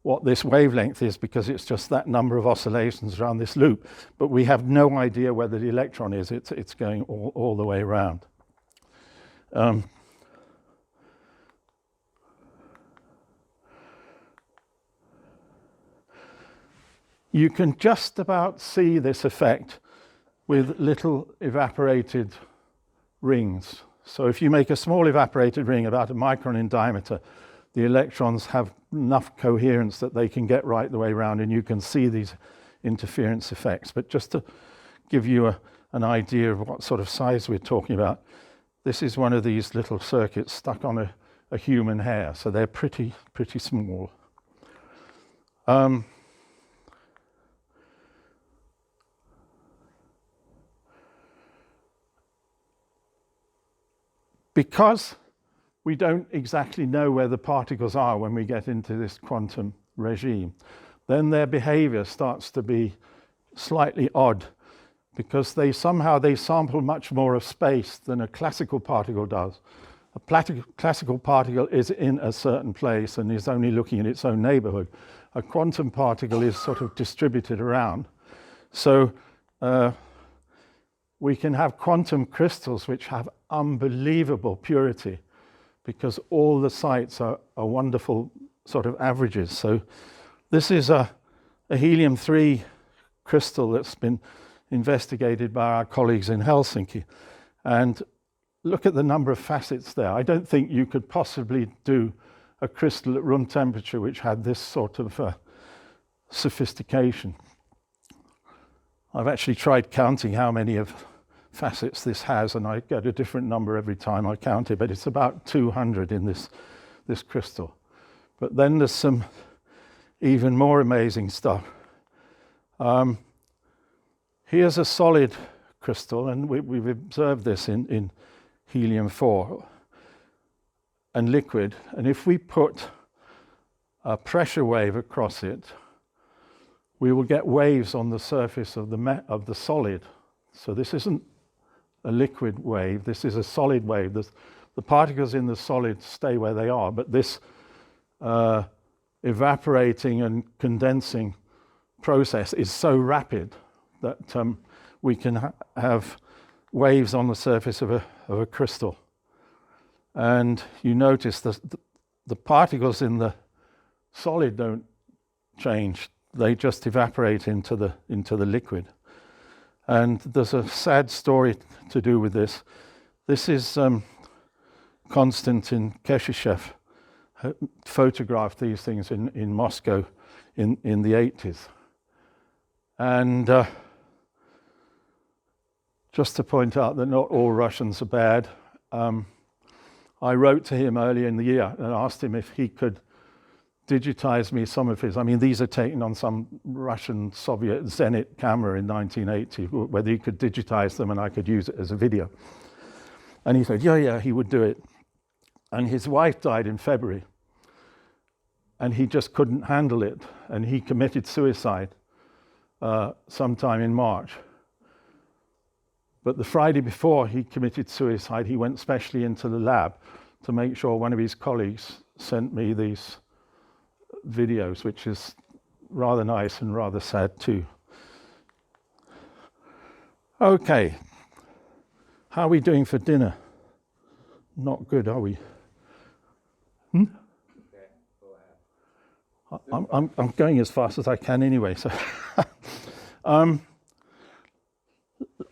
what this wavelength is because it's just that number of oscillations around this loop. But we have no idea where the electron is. It's going all the way around. You can just about see this effect with little evaporated rings. So if you make a small evaporated ring about a micron in diameter, the electrons have enough coherence that they can get right the way around, and you can see these interference effects. But just to give you an idea of what sort of size we're talking about, this is one of these little circuits stuck on a human hair, so they're pretty small. Because we don't exactly know where the particles are when we get into this quantum regime, then their behavior starts to be slightly odd because they sample much more of space than a classical particle does. A classical particle is in a certain place and is only looking in its own neighborhood. A quantum particle is sort of distributed around. So we can have quantum crystals which have unbelievable purity because all the sites are wonderful sort of averages. So this is a helium-3 crystal that's been investigated by our colleagues in Helsinki. And look at the number of facets there. I don't think you could possibly do a crystal at room temperature which had this sort of sophistication. I've actually tried counting how many of facets this has, and I get a different number every time I count it, but it's about 200 in this crystal. But then there's some even more amazing stuff. Here's a solid crystal, and we've observed this in helium-4 and liquid, and if we put a pressure wave across it, we will get waves on the surface of the solid. So this isn't a liquid wave, this is a solid wave. The particles in the solid stay where they are, but this evaporating and condensing process is so rapid that we can have waves on the surface of a crystal. And you notice the particles in the solid don't change, they just evaporate into the liquid. And there's a sad story to do with this. This is Konstantin Keshishev photographed these things in Moscow in the 80s. And just to point out that not all Russians are bad, I wrote to him earlier in the year and asked him if he could digitize me some of his, these are taken on some Russian Soviet Zenit camera in 1980, whether he could digitize them and I could use it as a video. And he said, yeah, he would do it. And his wife died in February, and he just couldn't handle it, and he committed suicide sometime in March. But the Friday before he committed suicide, he went specially into the lab to make sure one of his colleagues sent me these videos, which is rather nice and rather sad too. Okay, how are we doing for dinner? Not good, are we? Okay, go ahead. I'm going as fast as I can anyway. So,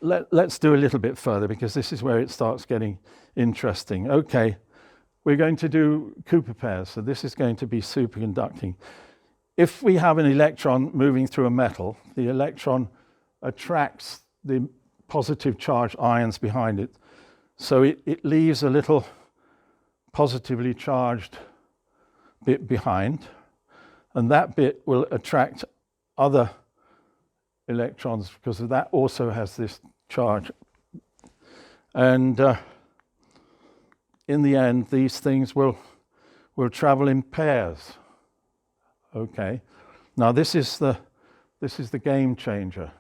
let's do a little bit further because this is where it starts getting interesting. Okay, we're going to do Cooper pairs. So this is going to be superconducting. If we have an electron moving through a metal, the electron attracts the positive charge ions behind it. So it leaves a little positively charged bit behind, and that bit will attract other electrons because that also has this charge. And in the end, these things will travel in pairs. Okay. Now this is the game changer,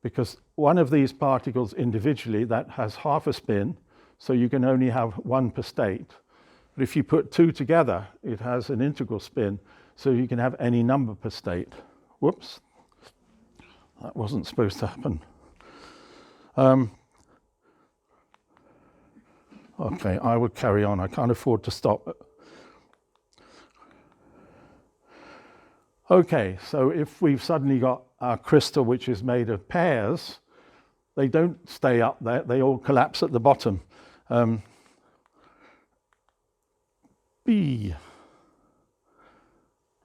because one of these particles individually that has half a spin, so you can only have one per state. But if you put two together, it has an integral spin, so you can have any number per state. Whoops, that wasn't supposed to happen. Okay, I will carry on. I can't afford to stop. Okay, so if we've suddenly got our crystal which is made of pairs, they don't stay up there, they all collapse at the bottom. B.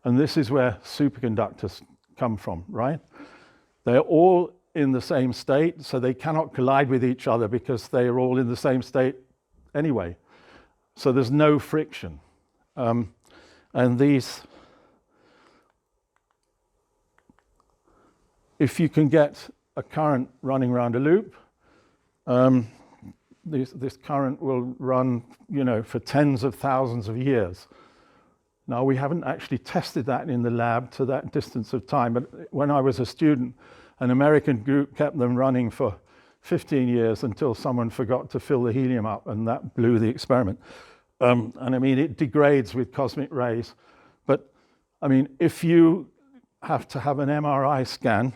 And this is where superconductors come from, right? They're all in the same state, so they cannot collide with each other because they are all in the same state anyway. So there's no friction. And these, if you can get a current running around a loop, this current will run, for tens of thousands of years. Now, we haven't actually tested that in the lab to that distance of time, but when I was a student, an American group kept them running for 15 years until someone forgot to fill the helium up, and that blew the experiment. And I mean, it degrades with cosmic rays. But I mean, if you have to have an MRI scan,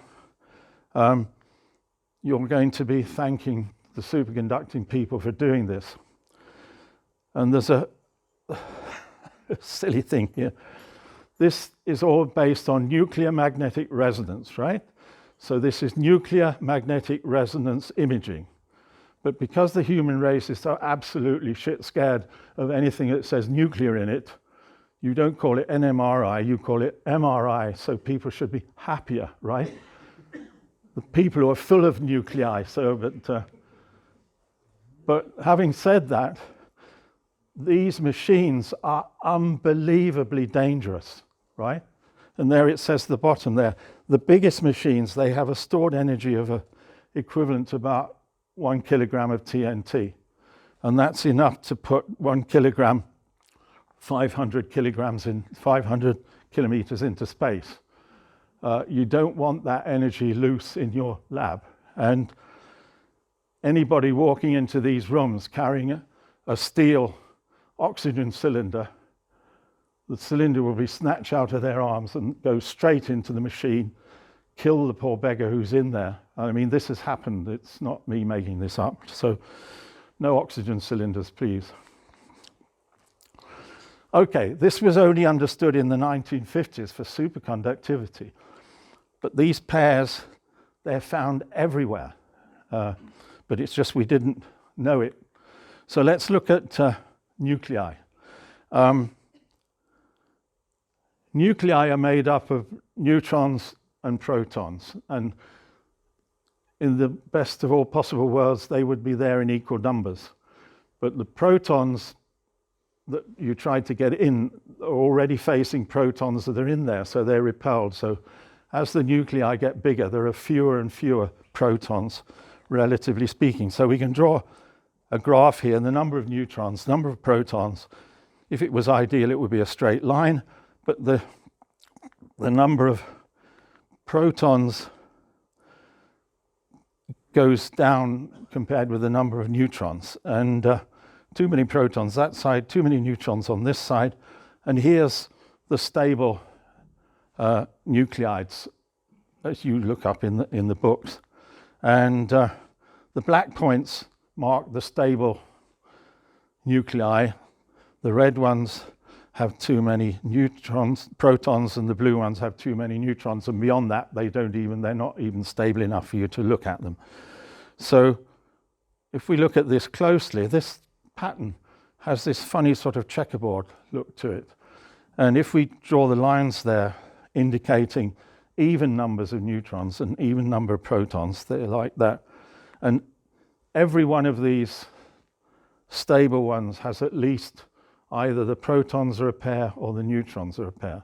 you're going to be thanking the superconducting people for doing this. And there's a silly thing here. This is all based on nuclear magnetic resonance, right? So this is nuclear magnetic resonance imaging. But because the human race is so absolutely shit scared of anything that says nuclear in it, you don't call it NMRI, you call it MRI, so people should be happier, right? The people who are full of nuclei, but having said that, these machines are unbelievably dangerous, right? And there it says at the bottom there, the biggest machines, they have a stored energy of equivalent to about 1 kilogram of TNT. And that's enough to put 1 kilogram, 500 kilometers into space. You don't want that energy loose in your lab. And anybody walking into these rooms carrying a steel oxygen cylinder, the cylinder will be snatched out of their arms and go straight into the machine, kill the poor beggar who's in there. I mean, this has happened. It's not me making this up. So no oxygen cylinders, please. Okay, this was only understood in the 1950s for superconductivity. But these pairs, they're found everywhere. But it's just we didn't know it. So let's look at nuclei. Nuclei are made up of neutrons and protons. And in the best of all possible worlds, they would be there in equal numbers. But the protons that you tried to get in are already facing protons that are in there, so they're repelled. So as the nuclei get bigger, there are fewer and fewer protons, relatively speaking. So we can draw a graph here, and the number of neutrons, number of protons. If it was ideal, it would be a straight line, but the number of protons goes down compared with the number of neutrons. And too many protons that side, too many neutrons on this side, and here's the stable nuclides as you look up in the books. And the black points mark the stable nuclei. The red ones have too many protons, and the blue ones have too many neutrons, and beyond that they're not even stable enough for you to look at them. So if we look at this closely, this pattern has this funny sort of checkerboard look to it. And if we draw the lines there indicating even numbers of neutrons and even number of protons, they're like that. And every one of these stable ones has at least either the protons are a pair or the neutrons are a pair.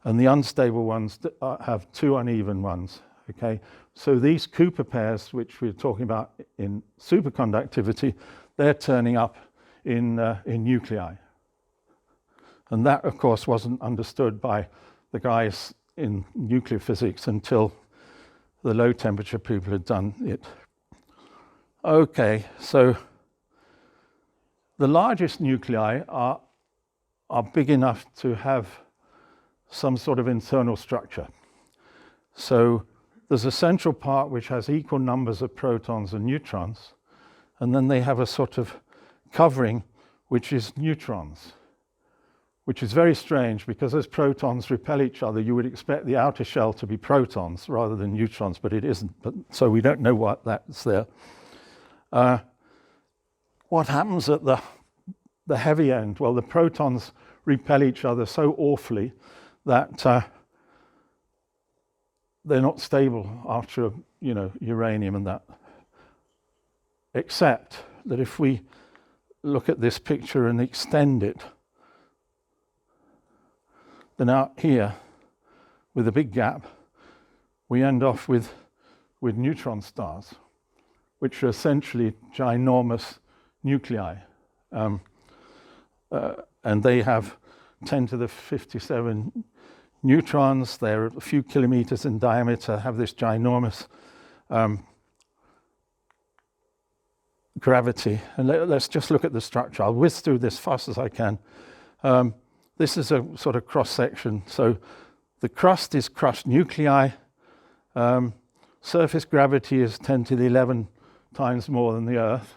And the unstable ones have two uneven ones, okay? So these Cooper pairs, which we're talking about in superconductivity, they're turning up in nuclei. And that, of course, wasn't understood by the guys in nuclear physics until the low temperature people had done it. Okay, so the largest nuclei are big enough to have some sort of internal structure. So there's a central part which has equal numbers of protons and neutrons, and then they have a sort of covering which is neutrons, which is very strange because as protons repel each other, you would expect the outer shell to be protons rather than neutrons, but it isn't. So we don't know what that's there. What happens at the heavy end? Well, the protons repel each other so awfully that they're not stable after, uranium and that. Except that if we look at this picture and extend it, then out here, with a big gap, we end off with neutron stars, which are essentially ginormous nuclei. And they have 10 to the 57 neutrons. They're a few kilometers in diameter, have this ginormous gravity. And let's just look at the structure. I'll whiz through this fast as I can. This is a sort of cross-section. So the crust is crushed nuclei. Surface gravity is 10 to the 11 times more than the Earth.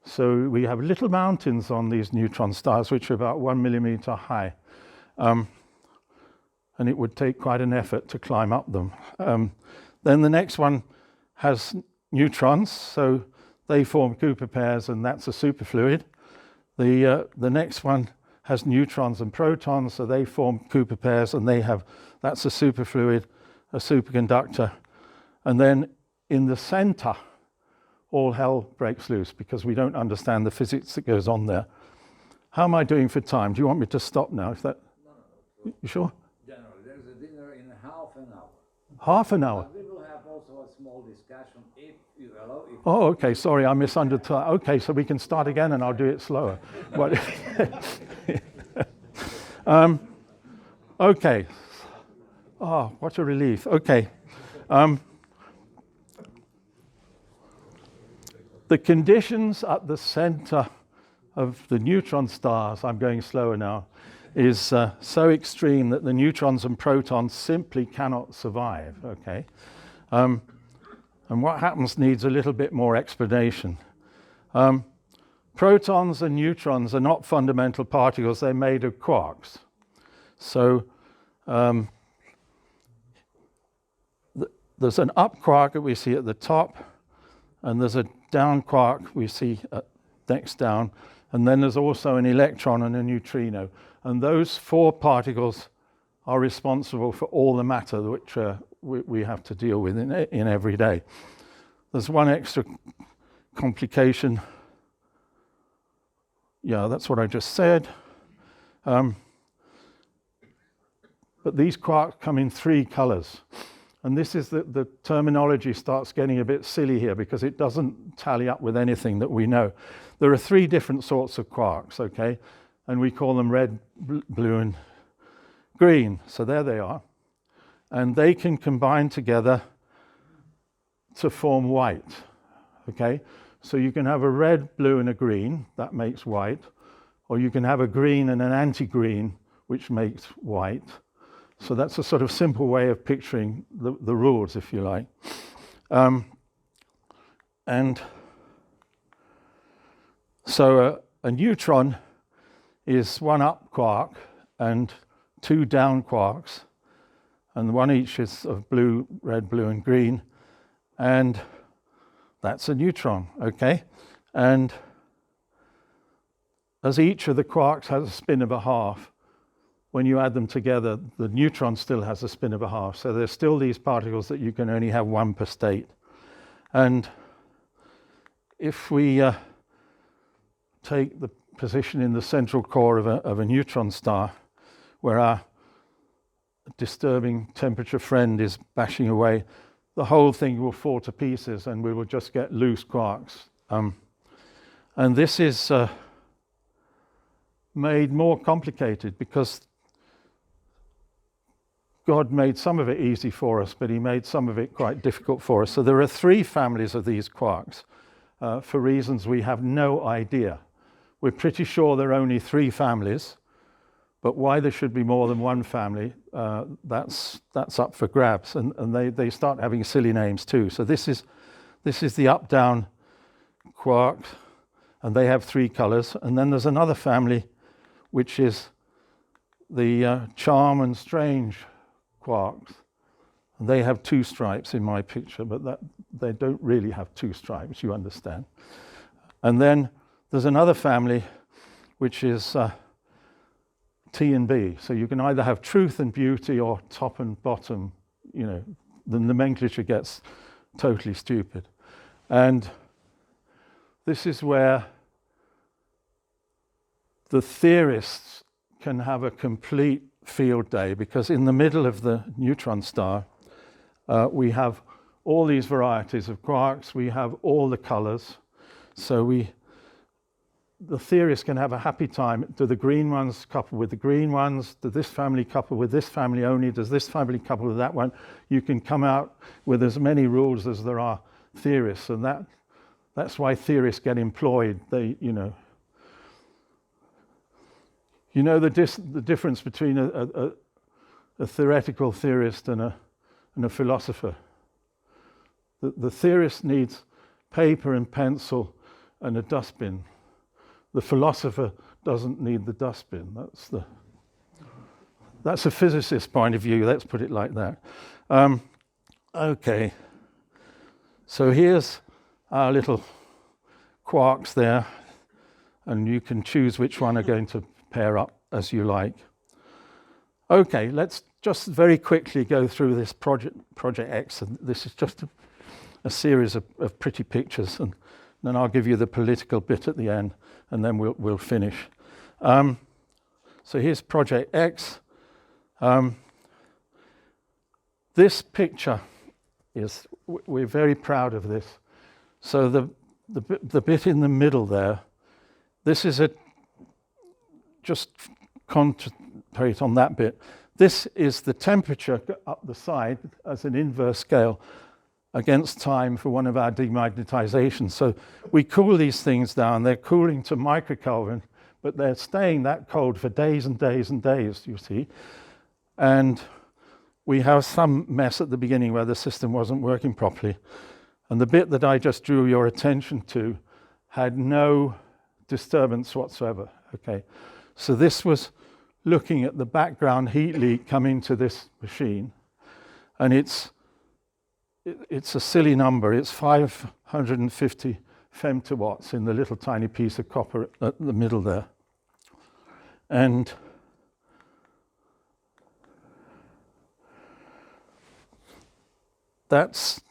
So we have little mountains on these neutron stars, which are about 1 millimeter high. And it would take quite an effort to climb up them. Then the next one has neutrons, so they form Cooper pairs, and that's a superfluid. The next one has neutrons and protons, so they form Cooper pairs, and that's a superfluid, a superconductor. And then in the center, all hell breaks loose because we don't understand the physics that goes on there. How am I doing for time? Do you want me to stop now? No. You sure? Generally, there's a dinner in half an hour. Half an hour? But we will have also a small discussion if you allow. Oh, okay, sorry, I misunderstood. Okay, so we can start again and I'll do it slower. Okay. Oh, what a relief. Okay. The conditions at the center of the neutron stars, I'm going slower now, is so extreme that the neutrons and protons simply cannot survive, okay? And what happens needs a little bit more explanation. Protons and neutrons are not fundamental particles, they're made of quarks. So there's an up quark that we see at the top, and there's a down quark we see next down, and then there's also an electron and a neutrino. And those four particles are responsible for all the matter which we have to deal with in every day. There's one extra complication. Yeah, that's what I just said. But these quarks come in three colors. And this is the terminology starts getting a bit silly here because it doesn't tally up with anything that we know. There are three different sorts of quarks, okay? And we call them red, blue, and green. So there they are. And they can combine together to form white, okay? So you can have a red, blue, and a green, that makes white, or you can have a green and an anti-green, which makes white. So that's a sort of simple way of picturing the rules, if you like. And so a neutron is one up quark and two down quarks, and one each is of blue, red, blue, and green, and that's a neutron, okay? And as each of the quarks has a spin of a half, when you add them together, the neutron still has a spin of a half. So there's still these particles that you can only have one per state. And if we take the position in the central core of a neutron star, where our disturbing temperature friend is bashing away, the whole thing will fall to pieces and we will just get loose quarks. And this is made more complicated because God made some of it easy for us, but he made some of it quite difficult for us. So there are three families of these quarks for reasons we have no idea. We're pretty sure there are only three families, but why there should be more than one family, that's up for grabs. And they start having silly names too. So this is the up-down quark, and they have three colors. And then there's another family, which is the charm and strange quarks. And they have two stripes in my picture, but they don't really have two stripes, you understand. And then there's another family, which is T and B. So you can either have truth and beauty or top and bottom. You know, the nomenclature gets totally stupid. And this is where the theorists can have a complete field day, because in the middle of the neutron star, we have all these varieties of quarks, we have all the colors. So the theorists can have a happy time. Do the green ones couple with the green ones? Does this family couple with this family only? Does this family couple with that one? You can come out with as many rules as there are theorists, and that's why theorists get employed. They, you know the difference between a theoretical theorist and a philosopher. The theorist needs paper and pencil and a dustbin. The philosopher doesn't need the dustbin. That's a physicist's point of view. Let's put it like that. Okay. So here's our little quarks there, and you can choose which one are going to pair up as you like. Okay, let's just very quickly go through this project X, and this is just a series of pretty pictures, and then I'll give you the political bit at the end, and then we'll finish. So here's Project X. This picture is, we're very proud of this. So the bit in the middle there, this is just concentrate on that bit. This is the temperature up the side as an inverse scale against time for one of our demagnetizations. So we cool these things down. They're cooling to microkelvin, but they're staying that cold for days and days and days, you see. And we have some mess at the beginning where the system wasn't working properly. And the bit that I just drew your attention to had no disturbance whatsoever, okay? So this was looking at the background heat leak coming to this machine. And it's a silly number. It's 550 femtowatts in the little tiny piece of copper at the middle there. And that's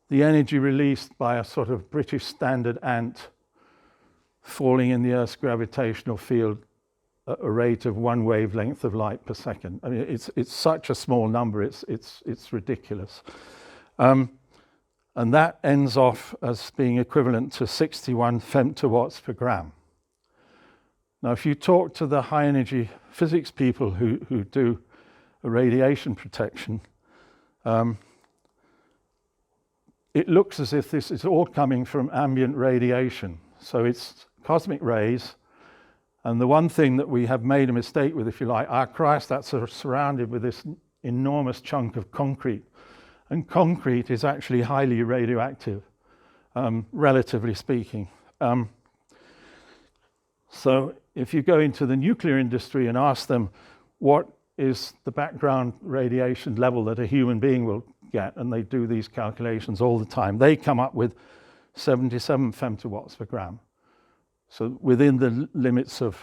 the energy released by a sort of British standard ant falling in the Earth's gravitational field at a rate of 1 wavelength of light per second. I mean, it's such a small number, it's ridiculous. And that ends off as being equivalent to 61 femtowatts per gram. Now, if you talk to the high energy physics people who do radiation protection, it looks as if this is all coming from ambient radiation. So it's cosmic rays. And the one thing that we have made a mistake with, if you like, our cryostats are surrounded with this enormous chunk of concrete. And concrete is actually highly radioactive, relatively speaking. So if you go into the nuclear industry and ask them what is the background radiation level that a human being will get, and they do these calculations all the time, they come up with 77 femtowatts per gram. So within the limits of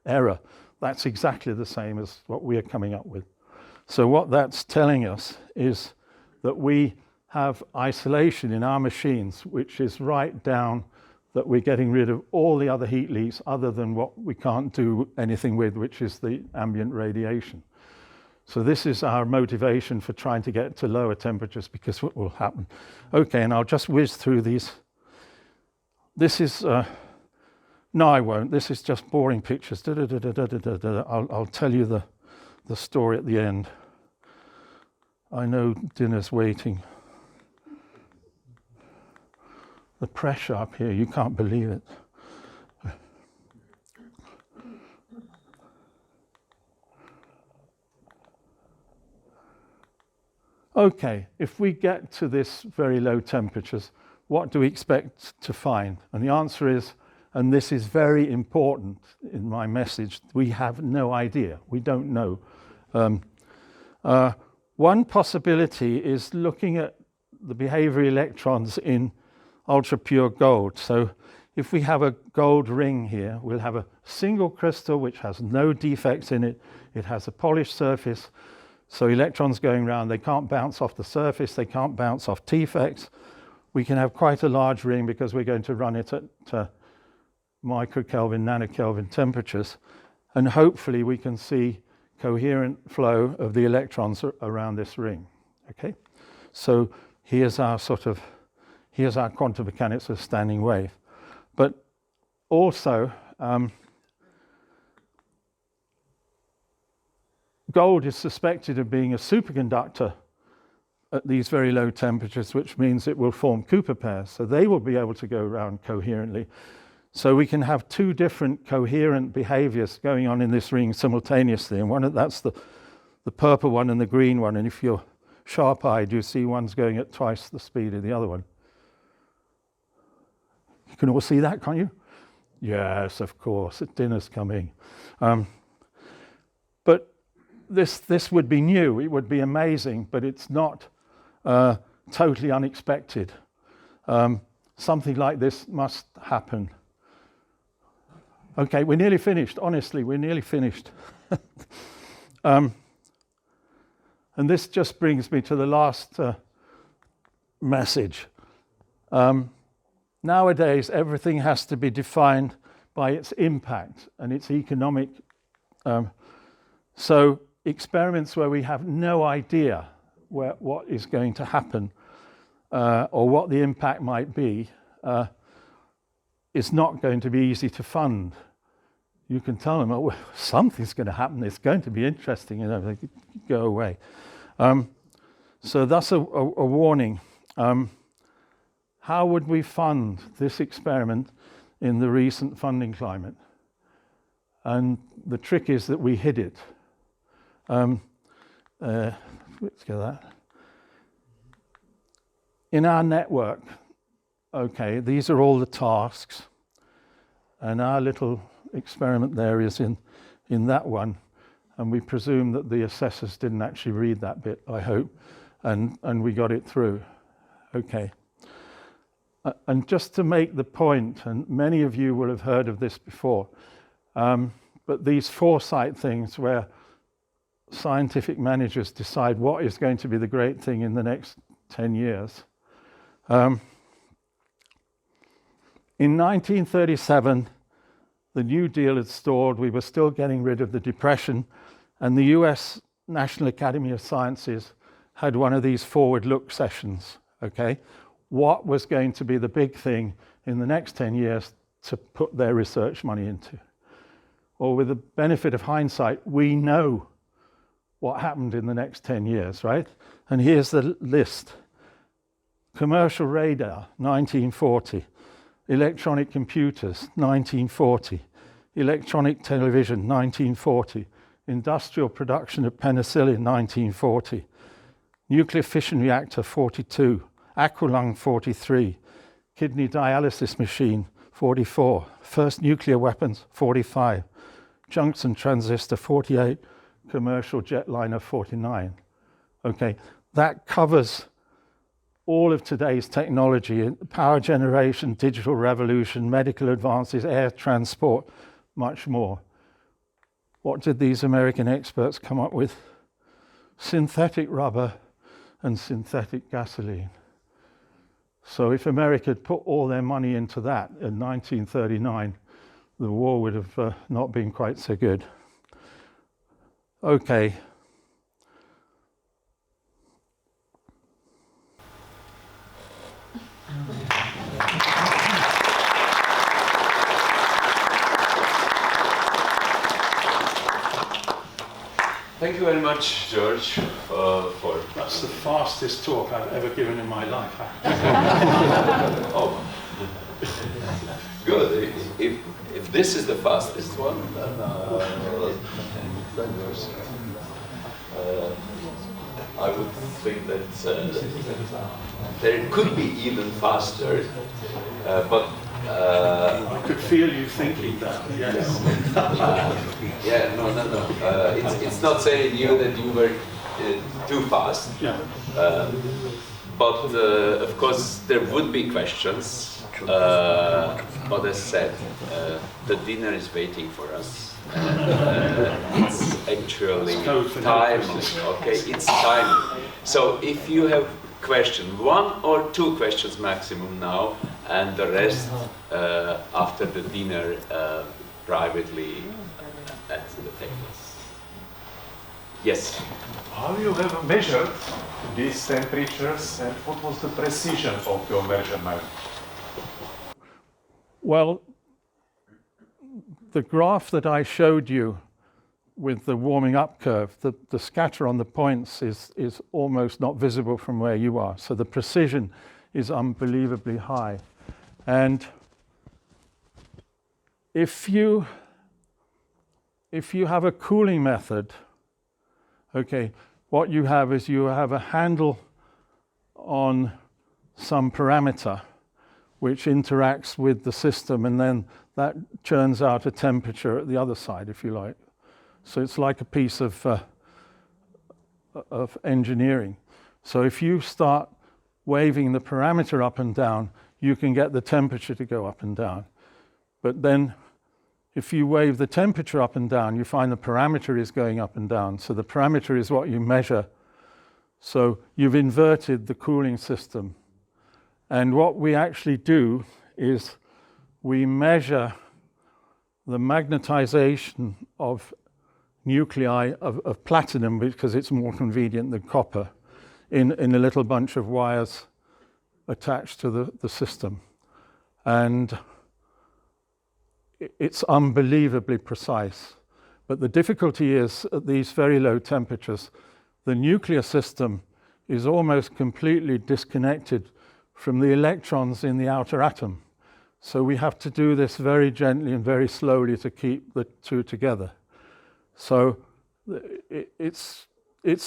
error, that's exactly the same as what we are coming up with. So what that's telling us is that we have isolation in our machines, which is right down that we're getting rid of all the other heat leaks other than what we can't do anything with, which is the ambient radiation. So this is our motivation for trying to get to lower temperatures, because what will happen. Okay, and I'll just whiz through these. This is, no I won't, this is just boring pictures. I'll tell you the story at the end. I know dinner's waiting. The pressure up here, you can't believe it. Okay, if we get to this very low temperatures, what do we expect to find? And the answer is, and this is very important in my message, we have no idea. We don't know. One possibility is looking at the behavior of electrons in ultra pure gold. So if we have a gold ring here, we'll have a single crystal which has no defects in it. It has a polished surface. So electrons going around, they can't bounce off the surface, they can't bounce off defects. We can have quite a large ring because we're going to run it at microkelvin, nanokelvin temperatures. And hopefully we can see coherent flow of the electrons around this ring. Okay? So here's our quantum mechanics of standing wave. But also, gold is suspected of being a superconductor at these very low temperatures, which means it will form Cooper pairs. So they will be able to go around coherently. So we can have two different coherent behaviors going on in this ring simultaneously. And that's the purple one and the green one. And if you're sharp-eyed, you see one's going at twice the speed of the other one. You can all see that, can't you? Yes, of course, dinner's coming. But this would be new, it would be amazing, but it's not totally unexpected. Something like this must happen. Okay, we're nearly finished, honestly, we're nearly finished. And this just brings me to the last message. Nowadays, everything has to be defined by its impact and its economic. So experiments where we have no idea what is going to happen or what the impact might be is not going to be easy to fund. You can tell them, oh, something's going to happen, it's going to be interesting, and they go away. So that's a warning. How would we fund this experiment in the recent funding climate? And the trick is that we hid it. Let's get that. In our network, okay, these are all the tasks, and our little experiment there is in that one, and we presume that the assessors didn't actually read that bit, I hope, and we got it through. Okay. And just to make the point, and many of you will have heard of this before, but these foresight things where scientific managers decide what is going to be the great thing in the next 10 years. In 1937, the New Deal had stalled. We were still getting rid of the Depression, and the US National Academy of Sciences had one of these forward look sessions, okay? What was going to be the big thing in the next 10 years to put their research money into? Or with the benefit of hindsight, we know what happened in the next 10 years, right? And here's the list. Commercial radar, 1940. Electronic computers, 1940. Electronic television, 1940. Industrial production of penicillin, 1940. Nuclear fission reactor, 42. Aqualung, 43. Kidney dialysis machine, 44. First nuclear weapons, 45. Junction transistor, 48. Commercial jetliner, 49. Okay, that covers all of today's technology, power generation, digital revolution, medical advances, air transport, much more. What did these American experts come up with? Synthetic rubber and synthetic gasoline. So if America had put all their money into that in 1939, the war would have not been quite so good. Okay. Thank you very much, George, for... That's the fastest talk I've ever given in my life. Oh, good. If this is the fastest one, then I would think that there could be even faster, but I could feel you thinking that, yes. Yeah, no. It's not saying you that you were too fast. Yeah. But of course there would be questions. But as said, the dinner is waiting for us. It's actually time. Okay, it's time. So if you have questions, 1 or 2 questions maximum now, and the rest after the dinner privately at the tables. Yes? How you have measured these temperatures and what was the precision of your measurement? Well, the graph that I showed you with the warming up curve, the scatter on the points is almost not visible from where you are. So the precision is unbelievably high. And if you have a cooling method, okay, what you have is you have a handle on some parameter which interacts with the system, and then that churns out a temperature at the other side, if you like. So it's like a piece of engineering. So if you start waving the parameter up and down, you can get the temperature to go up and down. But then if you wave the temperature up and down, you find the parameter is going up and down. So the parameter is what you measure. So you've inverted the cooling system. And what we actually do is we measure the magnetization of nuclei of platinum, because it's more convenient than copper, in a little bunch of wires attached to the system. And it's unbelievably precise. But the difficulty is, at these very low temperatures, the nuclear system is almost completely disconnected from the electrons in the outer atom. So we have to do this very gently and very slowly to keep the two together. So it's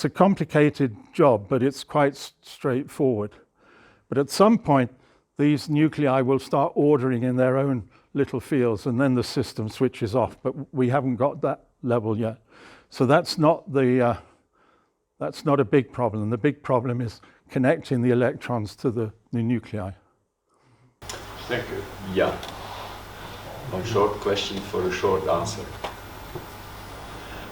a complicated job, but it's quite straightforward. But at some point, these nuclei will start ordering in their own little fields, and then the system switches off. But we haven't got that level yet. So that's not a big problem. The big problem is connecting the electrons to the nuclei. Thank you. Yeah. One short question for a short answer.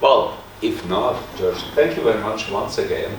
Well, if not, George, thank you very much once again.